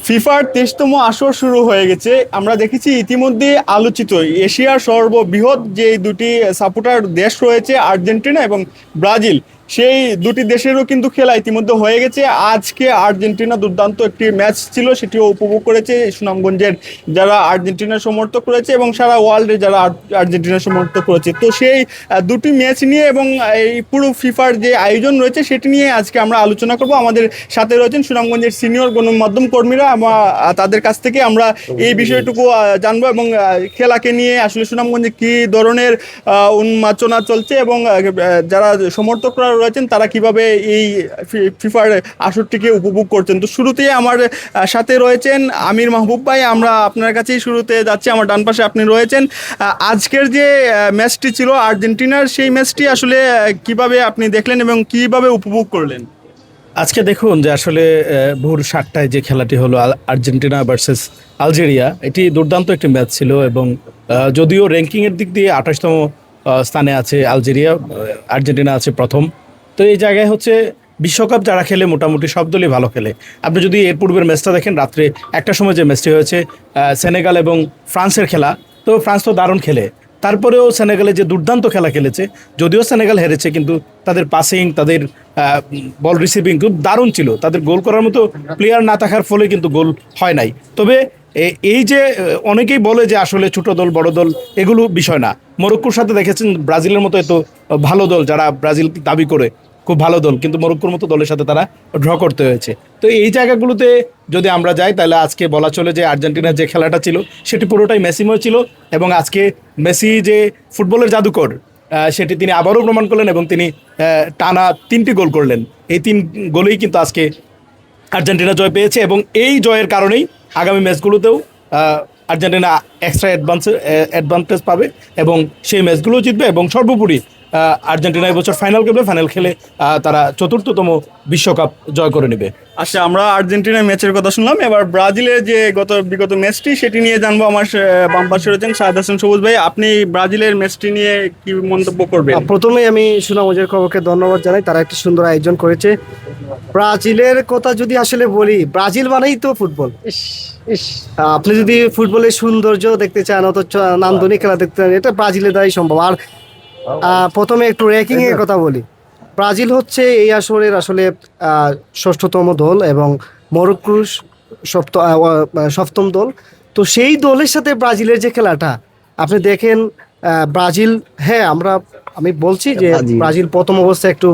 ফিফার 23তম আসর শুরু হয়ে গেছে। আমরা দেখেছি ইতিমধ্যে আলোচিত এশিয়ার সর্ববৃহৎ যে দুটি সাপোর্টার দেশ রয়েছে, আর্জেন্টিনা এবং ব্রাজিল, সেই দুটি দেশেরও কিন্তু খেলা ইতিমধ্যে হয়ে গেছে। আজকে আর্জেন্টিনা দুর্দান্ত একটি ম্যাচ ছিল, সেটিও উপভোগ করেছে সুনামগঞ্জের যারা আর্জেন্টিনার সমর্থক রয়েছে এবং সারা ওয়ার্ল্ডে যারা আর্জেন্টিনার সমর্থক রয়েছে। তো সেই দুটি ম্যাচ নিয়ে এবং এই পুরো ফিফার যে আয়োজন রয়েছে সেটি নিয়ে আজকে আমরা আলোচনা করব। আমাদের সাথে রয়েছেন সুনামগঞ্জের সিনিয়র গণমাধ্যম কর্মীরা, তাদের কাছ থেকে আমরা এই বিষয়টুকু জানবো এবং খেলাকে নিয়ে আসলে সুনামগঞ্জে কি ধরনের উন্মাচনা চলছে এবং যারা সমর্থকরা রয়েছেন তারা কিভাবে এই ফিফার আসরটিকে উপভোগ করছেন। তো শুরুতে আমার সাথে রয়েছেন আমির মাহবুব ভাই। আমরা আপনার কাছেই শুরুতে যাচ্ছি, আমার ডান পাশে আপনি রয়েছেন। আজকের যে ম্যাচটি ছিল আর্জেন্টিনার, সেই ম্যাচটি আসলে কিভাবে আপনি দেখলেন এবং কিভাবে উপভোগ করলেন? আজকে দেখুন যে আসলে ভোর 7টায় যে খেলাটি হলো আর্জেন্টিনা ভার্সেস আলজেরিয়া, এটি দুর্দান্ত একটি ম্যাচ ছিল এবং যদিও র্যাঙ্কিংয়ের দিক দিয়ে 28তম স্থানে আছে আলজেরিয়া, আর্জেন্টিনা আছে প্রথম। তো এই জায়গায় হচ্ছে বিশ্বকাপ যারা খেলে মোটামুটি সব দলই ভালো খেলে। আপনি যদি এর পূর্বের ম্যাচটা দেখেন, রাত্রে 1টার সময় যে ম্যাচটি হয়েছে সেনেগাল এবং ফ্রান্সের খেলা, তো ফ্রান্স তো দারুণ খেলে। তারপরেও সেনেগালে যে দুর্দান্ত খেলা খেলেছে, যদিও সেনেগাল হেরেছে, কিন্তু তাদের পাসিং, তাদের বল রিসিভিং খুব দারুণ ছিল। তাদের গোল করার মতো প্লেয়ার না থাকার ফলে কিন্তু গোল হয় নাই। তবে এই যে অনেকেই বলে যে আসলে ছোট দল বড় দল, এগুলো বিষয় না। মরক্কোর সাথে দেখেছেন ব্রাজিলের মতো এত ভালো দল, যারা ব্রাজিল দাবি করে খুব ভালো দল, কিন্তু মরক্কোর মতো দলের সাথে তারা ড্র করতে হয়েছে। তো এই জায়গাগুলোতে যদি আমরা যাই, তাহলে আজকে বলা চলে যে আর্জেন্টিনার যে খেলাটা ছিল সেটি পুরোটাই মেসিময় ছিল এবং আজকে মেসি যে ফুটবলের জাদুকর সেটি তিনি আবারও প্রমাণ করলেন এবং তিনি টানা 3টি গোল করলেন। এই 3 গোলেই কিন্তু আজকে আর্জেন্টিনা জয় পেয়েছে এবং এই জয়ের কারণেই আগামী ম্যাচগুলোতেও আর্জেন্টিনা এক্সট্রা অ্যাডভান্টেজ পাবে এবং সেই ম্যাচগুলো জিতবে এবং সর্বোপরি আর্জেন্টিনা এবছর ফাইনাল খেলবে, ফাইনাল খেলে তারা 4র্থতম বিশ্বকাপ জয় করে নেবে। আচ্ছা, আমরা আর্জেন্টিনার ম্যাচের কথা শুনলাম, এবার ব্রাজিলের যে বিগত ম্যাচটি সেটি নিয়ে জানবো। আমার বাম পাশে রয়েছেন শাহাদ হাসান সবুজ ভাই। আপনি ব্রাজিলের ম্যাচটি নিয়ে কি মন্তব্য করবেন? প্রথমেই আমি সুনামগঞ্জের খবরকে ধন্যবাদ জানাই, তারা একটি সুন্দর আয়োজন করেছে। ব্রাজিলের কথা যদি আসলে বলি, ব্রাজিল মানেই তো ফুটবল। আপনি যদি ফুটবলের সৌন্দর্য দেখতে চান, অথচ নান্দনিক খেলা দেখতে চান, এটা ব্রাজিলের দ্বারাই সম্ভব। আর প্রথমে একটু র্যাঙ্কিং এর কথা বলি। ব্রাজিল হচ্ছে এই আসরের আসলে 6ষ্ঠতম দল এবং মরক্কো সপ্তম দল। তো সেই দলের সাথে ব্রাজিলের যে খেলাটা আপনি দেখেন, ব্রাজিল, হ্যাঁ আমি বলছি যে ব্রাজিল প্রথম অবস্থায় একটু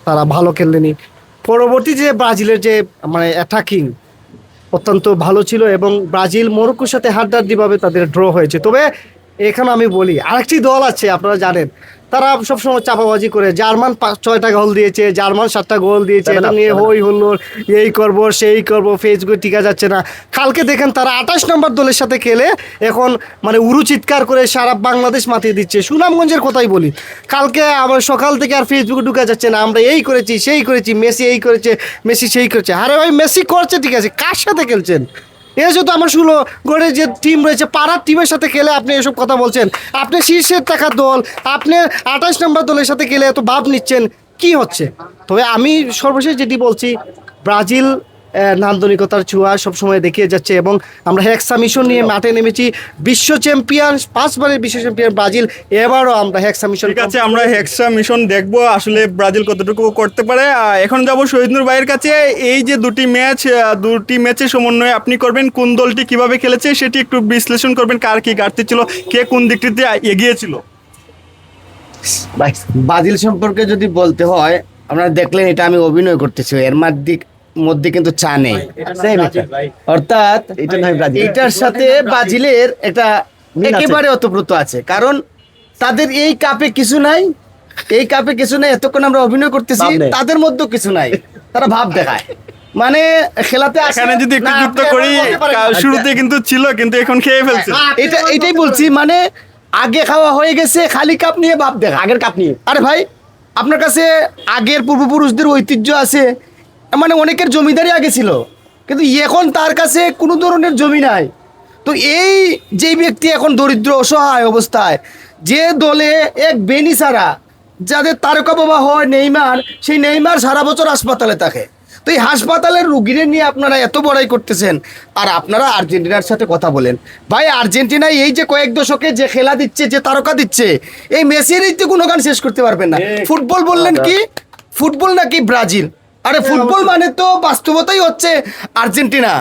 তারা ভালো খেললেনি। পরবর্তী যে ব্রাজিলের যে মানে অ্যাটাকিং অত্যন্ত ভালো ছিল এবং ব্রাজিল মরক্কোর সাথে হাড্ডাহাড্ডিভাবে তাদের ড্র হয়েছে। তবে এখানে আমি বলি আরেকটি দল আছে, আপনারা জানেন, তারা সবসময় চাপাবাজি করে। জার্মান 6টা গোল দিয়েছে, জার্মান 7টা গোল দিয়েছে, এটা নিয়ে হই হুল্লোড়, এই করব সেই করব, ফেসবুকে টিকা যাচ্ছে না। কালকে দেখেন তারা 28 নম্বর দলের সাথে খেলে এখন মানে উরু চিৎকার করে সারা বাংলাদেশ মাতিয়ে দিচ্ছে। সুনামগঞ্জের কথাই বলি, কালকে আবার সকাল থেকে আর ফেসবুকে ঢুকা যাচ্ছে না, আমরা এই করেছি সেই করেছি, মেসি এই করেছে, মেসি সেই করেছে। আরে ভাই, মেসি করছে ঠিক আছে, কার সাথে খেলছেন? এসে তো আমার 16 গড়ে যে টিম রয়েছে, পাড়ার টিমের সাথে খেলে আপনি এসব কথা বলছেন। আপনি শীর্ষের থাকা দল, আপনি 28 নম্বর দলের সাথে খেলে এত ভাব নিচ্ছেন, কি হচ্ছে? তবে আমি সর্বশেষ যেটি বলছি, ব্রাজিল নান্দনিকতার ছোঁয়া সবসময় দেখিয়ে যাচ্ছে এবং আমরা হেক্সা মিশন নিয়ে মাঠে নেমেছি। বিশ্ব চ্যাম্পিয়ন, 5বারের বিশ্ব চ্যাম্পিয়ন ব্রাজিল, এবারও আমরা হেক্সা মিশন। ঠিক আছে, আমরা হেক্সা মিশন দেখবো আসলে ব্রাজিল কতটুকু করতে পারে। এখন যাব শহীদুর ভাইয়ের কাছে। এই যে দুটি ম্যাচের সমন্বয়ে আপনি করবেন, কোন দলটি কিভাবে খেলেছে সেটি একটু বিশ্লেষণ করবেন। কার কি ঘাটতি ছিল, কে কোন দিকটিতে এগিয়ে ছিল? ব্রাজিল সম্পর্কে যদি বলতে হয়, আপনারা দেখলেন এটা আমি অভিনয় করতেছি, এর মধ্যে কিন্তু চা নেই। অর্থাৎ এটার সাথে ব্রাজিলের একটা একেবারে ওতপ্রোত আছে, কারণ তাদের এই কাপে কিছু নাই, এতক্ষণ আমরা অভিনয় করতেছি, তাদের মধ্যেও কিছু নাই, তারা ভাব দেখায়। মানে খেলাতে এখানে যদি একটু যুক্ত করি, শুরুতে কিন্তু ছিল, কিন্তু এখন খেয়ে ফেলছে। এটাই বলছি, মানে আগে খাওয়া হয়ে গেছে, খালি কাপ নিয়ে ভাব দেখা, আগের কাপ নিয়ে। আরে ভাই, আপনার কাছে আগের পূর্বপুরুষদের ঐতিহ্য আছে, মানে অনেকের জমিদারি আগে ছিল, কিন্তু এখন তার কাছে কোনো ধরনের জমি নাই। তো এই যে ব্যক্তি এখন দরিদ্র অসহায় অবস্থায়, যে দলে এক বেনি ছাড়া, যাদের তারকা বাবা হয় নেইমার, সেই নেইমার সারা বছর হাসপাতালে থাকে, তো এই হাসপাতালের রুগীরে নিয়ে আপনারা এত বড়াই করতেছেন, আর আপনারা আর্জেন্টিনার সাথে কথা বলেন। ভাই আর্জেন্টিনা এই যে কয়েক দশকে যে খেলা দিচ্ছে, যে তারকা দিচ্ছে, এই মেসিরই তো গুণগান শেষ করতে পারবেন না। ফুটবল বললেন কি, ফুটবল নাকি ব্রাজিল? আরে ফুটবল মানে তো বাস্তবতাই হচ্ছে আর্জেন্টিনা।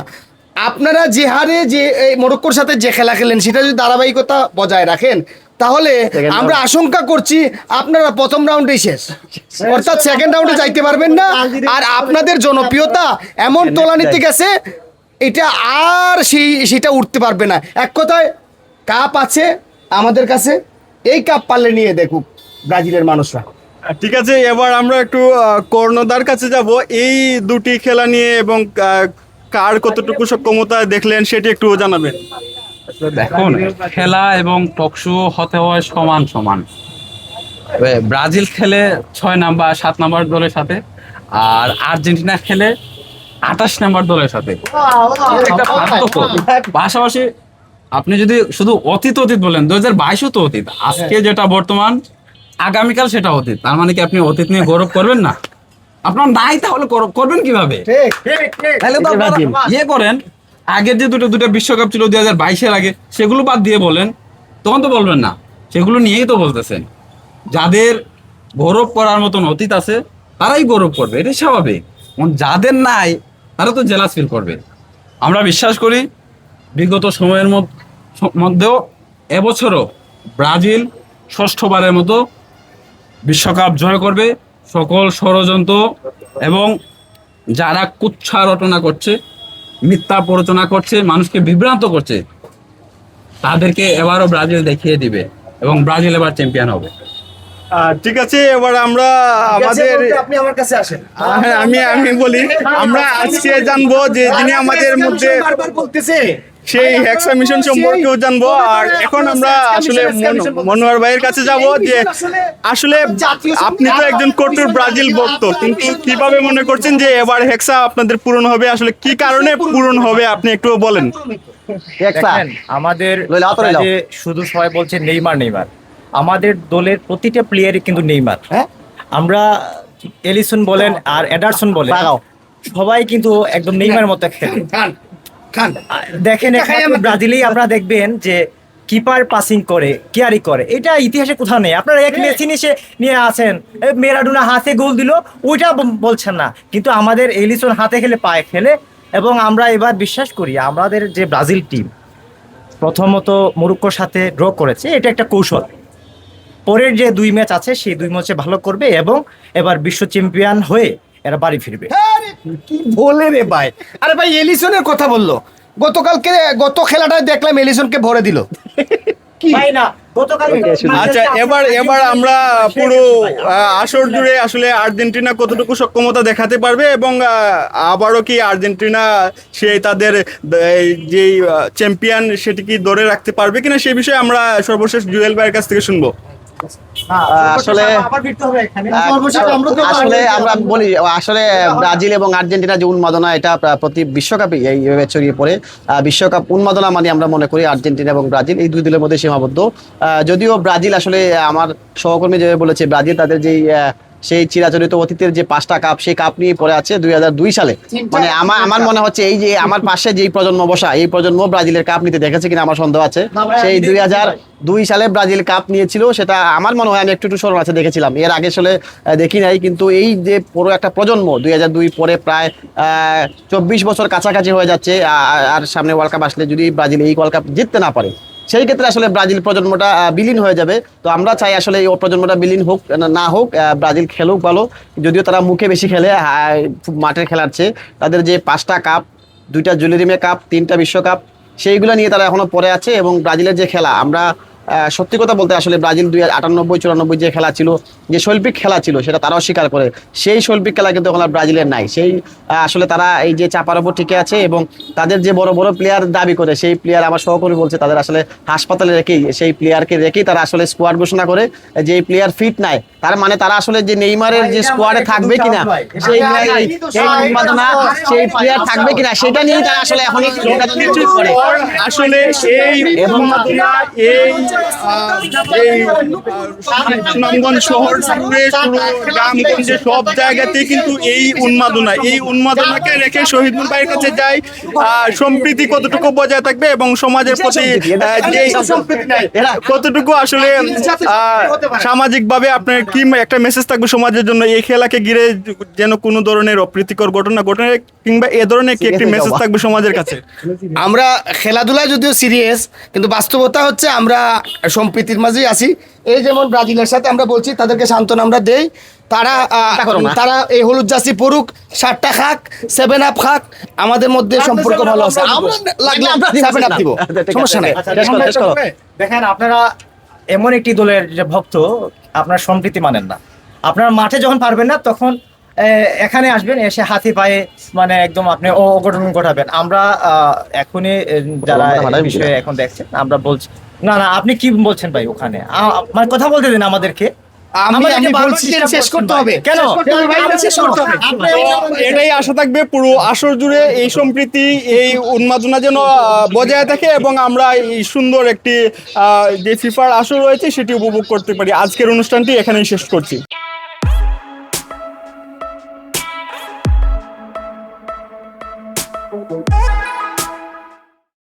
আপনারা যে হারে যে এই মরক্কোর সাথে যে খেলা খেলেন, সেটা যদি ধারাবাহিকতা বজায় রাখেন, তাহলে আমরা আশঙ্কা করছি আপনারা প্রথম রাউন্ডেই শেষ, অর্থাৎ সেকেন্ড রাউন্ডে যাইতে পারবেন না। আর আপনাদের জনপ্রিয়তা এমন তলানিতে গেছে, এটা আর সেটা উঠতে পারবে না। এক কথায় কাপ আছে আমাদের কাছে, এই কাপ পারলে নিয়ে দেখুক ব্রাজিলের মানুষরা। ঠিক আছে, এবার আমরা একটু কর্ণধার কাছে যাব। এই দুটি খেলা নিয়ে এবং কার কতটুকু সক্ষমতা দেখলেন সেটি একটু জানাবেন। দেখুন, খেলা এবং টকশো হতে হয় সমান সমান। ব্রাজিল খেলে 6 নাম্বার 7 নাম্বার দলের সাথে, আর আর্জেন্টিনা খেলে 28 নাম্বার দলের সাথে। একটা পার্থক্য। পাশাপাশি আপনি যদি শুধু অতীত বলেন, 2022 তো অতীত, আজকে যেটা বর্তমান, আগামীকাল সেটা অতীত। তার মানে কি আপনি অতীত নিয়ে গৌরব করবেন না? আপনার নাই, তাহলে গৌরব করবেন কিভাবে? তাহলে তো আপনারা ইয়ে করেন, আগের যে দুটো বিশ্বকাপ ছিল 2022-এর আগে, সেগুলো বাদ দিয়ে বলেন, তখন তো বলবেন না। সেগুলো নিয়েই তো বলতেছেন। যাদের গৌরব করার মতন অতীত আছে তারাই গৌরব করবে, এটাই স্বাভাবিক। যাদের নাই তারা তো জেলাস ফিল করবে। আমরা বিশ্বাস করি বিগত সময়ের মধ্যেও এবছরও ব্রাজিল ষষ্ঠবারের মতো বিশ্বকাপ জয় করবে। সকল ষড়যন্ত্র এবং যারা কুচ্ছা রটনা করছে, মিথ্যা প্ররোচনা করছে, মানুষকে বিভ্রান্ত করছে, তাদেরকে এবারও ব্রাজিল দেখিয়ে দিবে এবং ব্রাজিল এবার চ্যাম্পিয়ন হবে। ঠিক আছে, এবার আমরা আমাদের আপনি আমার কাছে আসেন। হ্যাঁ, আমি বলি, আমরা আজকে জানবো যে যিনি আমাদের মধ্যে বারবার বলতেছে সেই হেক্সা মিশন সম্পর্কেও জানবো। আর এখন আমরা আসলে মনোয়ার ভাইয়ের কাছে যাব যে আসলে আপনি তো একজন কট্টর ব্রাজিল ভক্ত, কিন্তু কিভাবে মনে করছেন যে এবার হেক্সা আপনাদের পূরণ হবে? আসলে কি কারণে পূরণ হবে আপনি একটু বলেন। দেখেন, আমাদের যে শুধু সবাই বলছে নেইমার নেইমার, আমাদের দলের প্রতিটা প্লেয়ারই কিন্তু নেইমার। আমরা এলিসন বলেন আর এডারসন বলেন, সবাই কিন্তু একদম নেইমার মতো খেলে। দেখেন একমাত্র ব্রাজিলেই আপনারা দেখবেন যে কিপার পাসিং করে, কেয়ারি করে, এটা ইতিহাসে কোথাও নেই। আপনারা এক মেসি নিয়ে আছেন, মেরাডোনা হাতে গোল দিল, ওইটা বলছেন না, কিন্তু আমাদের এলিসন হাতে খেলে, পায়ে খেলে। এবং আমরা এবার বিশ্বাস করি আমাদের যে ব্রাজিল টিম প্রথমত মরক্কোর সাথে ড্র করেছে, এটা একটা কৌশল। পরের যে 2 ম্যাচ আছে সেই 2 ম্যাচে ভালো করবে এবং এবার বিশ্ব চ্যাম্পিয়ন হয়ে এরা বাড়ি ফিরবে। কি বলে রে ভাই? আরে ভাই এলিসনের কথা বললো, গত খেলাটায় দেখলাম এলিসনকে ভরে দিল। আচ্ছা, এবার আমরা পুরো আসর জুড়ে আসলে আর্জেন্টিনা কতটুকু সক্ষমতা দেখাতে পারবে এবং আবারও কি আর্জেন্টিনা সেই তাদের যে চ্যাম্পিয়ন সেটি কি ধরে রাখতে পারবে কিনা, সেই বিষয়ে আমরা সর্বশেষ জুয়েল ভাইয়ের কাছ থেকে শুনবো। আসলে আমরা বলি, আসলে ব্রাজিল এবং আর্জেন্টিনা যে উন্মাদনা, এটা প্রতি বিশ্বকাপে এইভাবে ছড়িয়ে পড়ে। বিশ্বকাপ উন্মাদনা মানে আমরা মনে করি আর্জেন্টিনা এবং ব্রাজিল এই দুই দলের মধ্যে সীমাবদ্ধ। যদিও ব্রাজিল আসলে আমার সহকর্মী যেভাবে বলেছে, ব্রাজিল তাদের যেই সেই চিরাচরিত অতীতের যে 5টা কাপ, সেই কাপ নিয়ে পড়ে আছে 2002 সালে। মানে আমার মনে হচ্ছে এই যে আমার পাশে যেই প্রজন্ম বসা, এই প্রজন্ম ব্রাজিলের কাপ নিতে দেখেছে কিনা আমার সন্দেহ আছে। সেই 2002 সালে ব্রাজিল কাপ নিয়েছিল, সেটা আমার মনে হয়, আমি একটু স্মরণ আছে, দেখেছিলাম। এর আগে আসলে দেখি নাই। কিন্তু এই যে পুরো একটা প্রজন্ম 2002 পরে প্রায় 24 বছর কাছাকাছি হয়ে যাচ্ছে। আর সামনে ওয়ার্ল্ড কাপ আসলে যদি ব্রাজিল এই ওয়ার্ল্ড কাপ জিততে না পারে, সেই ক্ষেত্রে আসলে ব্রাজিল প্রজন্মটা বিলীন হয়ে যাবে। তো আমরা চাই আসলে এই প্রজন্মটা বিলীন হোক না হোক, ব্রাজিল খেলুক ভালো। যদিও তারা মুখে বেশি খেলে, মাঠের খেলার চেয়ে তাদের যে 5টা কাপ, 2টা জুয়েলারি কাপ, 3টা বিশ্বকাপ, সেইগুলো নিয়ে তারা এখনো পড়ে আছে। এবং ব্রাজিলের যে খেলা, আমরা সত্যি কথা বলতে আসলে ব্রাজিল 98-94 যে খেলা ছিল, যে শৈল্পিক খেলা ছিল, সেটা তারাও স্বীকার করে। সেই শৈল্পিক খেলা কিন্তু এখন আর ব্রাজিলের নাই। সেই আসলে তারা এই যে চাপার ওপর টিকে আছে এবং তাদের যে বড় বড় প্লেয়ার দাবি করে, সেই প্লেয়ার আমার সহকর্মী বলছে তাদের আসলে হাসপাতালে রেখেই, সেই প্লেয়ারকে রেখেই তারা আসলে স্কোয়াড ঘোষণা করে। যে প্লেয়ার ফিট নাই, তার মানে তারা আসলে যে নেইমারের যে স্কোয়াডে থাকবে কিনা, সেই উন্মাদনা, সেই প্লেয়ার থাকবে কিনা, সেটা নিয়েই তারা আসলে এখন করে। আসলে এই এই সুনামগঞ্জ শহর জুড়ে পুরো গ্রামগঞ্জে সব জায়গাতেই কিন্তু এই উন্মাদনাকে রেখে শহীদুল ভাইয়ের কাছে যাই সম্প্রীতি কতটুকু বজায় থাকবে এবং সমাজের প্রতি যে কতটুকু আসলে সামাজিকভাবে আপনার কি একটা মেসেজ থাকবে সমাজের জন্য এই খেলাকে ঘিরে যেন কোনো ধরনের অপ্রীতিকর ঘটনা ঘটে কিংবা এ ধরনের কি একটি মেসেজ থাকবে সমাজের কাছে? আমরা খেলাধুলা যদিও সিরিয়াস, কিন্তু বাস্তবতা হচ্ছে আমরা সম্প্রীতির মাঝেই আছি। এই যেমন ব্রাজিলের সাথে আমরা বলছি, তাদেরকে সান্ত্বনা আমরা দেই, তারা এই হলুদ জার্সি পরুক, 7টা খাক, 7 আপ খাক, আমাদের মধ্যে সম্পর্ক ভালো আছে, আমরা লাগলে 7 আপ দিব, সমস্যা নাই। দেখেন, আপনারা এমন একটি দলের যে ভক্ত, আপনার সম্প্রীতি মানেন না। আপনারা মাঠে যখন পারবেন না তখন এখানে আসবেন, এসে হাতি পায়ে মানে একদম আপনি অঘটন ঘটাবেন। আমরা এখনই যারা এই বিষয়ে এখন দেখছেন, আমরা বলছি না, আপনি কি বলছেন ভাই? ওখানে মানে কথা বলতে দিন আমাদেরকে। আমি বলছি শেষ করতে হবে, কেন শেষ করতে হবে? এটাই আশা থাকবে পুরো আসর জুড়ে এই সম্প্রীতি, এই উন্মাদনা যেন বজায় থাকে এবং আমরা এই সুন্দর একটি যে ফিফার আসর রয়েছে সেটি উপভোগ করতে পারি। আজকের অনুষ্ঠানটি এখানেই শেষ করছি। Oh,